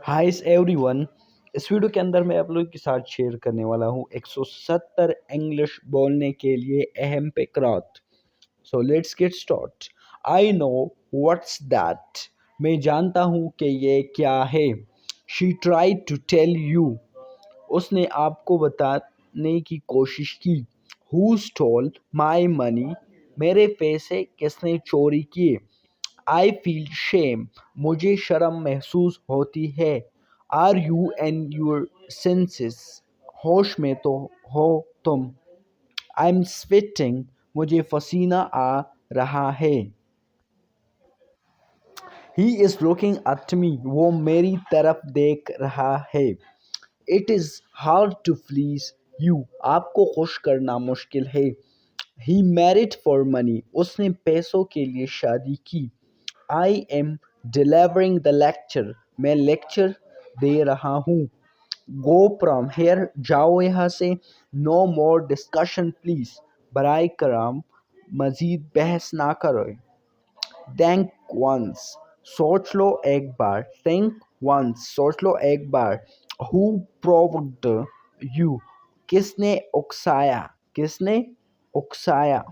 Hi everyone. इस video के अंदर मैं आप लोगों के साथ शेयर करने वाला हूँ 170 इंग्लिश बोलने के लिए अहम paragraph. So let's get start. I know what's that. मैं जानता हूँ कि ये क्या है। She tried to tell you. उसने आपको बताने की कोशिश की। Who stole my money. मेरे पैसे किसने चोरी किए। I feel shame. मुझे शर्म महसूस होती है। Are you in your senses. होश में तो हो तुम। I am sweating. मुझे पसीना आ रहा है। He is looking at me. वो मेरी तरफ देख रहा है। It is hard to please you. आपको खुश करना मुश्किल है। He married for money. उसने पैसों के लिए शादी की। I am delivering the lecture. मैं लेक्चर दे रहा हूँ। Go from here. जाओ यहाँ से। No more discussion please. बराए करम मजीद बहस ना करो। Think once. सोच लो एक बार। Think once. सोच लो एक बार। Who provoked you. किसने उकसाया। किसने उकसाया।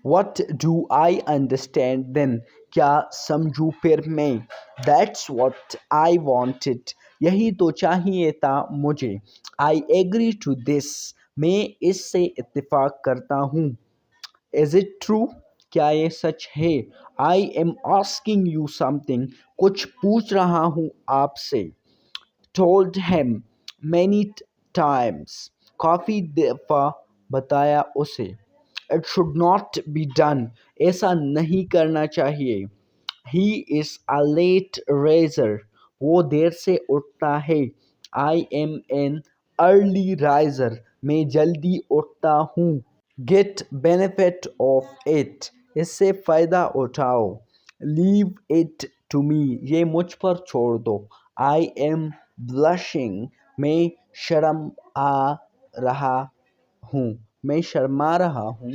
What do I understand then? क्या समझूं फिर मैं। That's what I wanted. यही तो चाहिए था मुझे। I agree to this. मैं इससे इत्तेफाक करता हूँ। Is it true? क्या ये सच है। I am asking you something. कुछ पूछ रहा हूँ आपसे। Told him many times. काफ़ी दफ़ा बताया उसे। It should not be done. ऐसा नहीं करना चाहिए। He is a late riser. वो देर से उठता है। I am an early riser. मैं जल्दी उठता हूँ। Get benefit of it. इससे फ़ायदा उठाओ। Leave it to me. ये मुझ पर छोड़ दो। I am blushing. मैं शर्म आ रहा हूँ। मैं शर्मा रहा हूँ।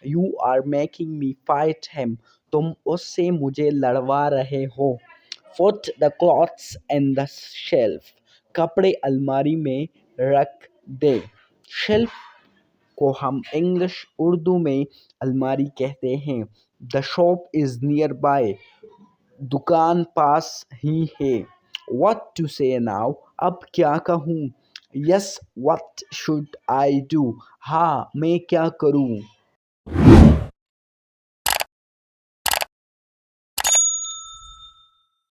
You are making me fight him. तुम उससे मुझे लड़वा रहे हो। Put the clothes in the shelf. कपड़े अलमारी में रख दे। शेल्फ को हम इंग्लिश उर्दू में अलमारी कहते हैं। The shop is near by. दुकान पास ही है। व्हाट टू से नाउ। अब क्या कहूँ। Yes what should I do. हाँ मैं क्या करूँ।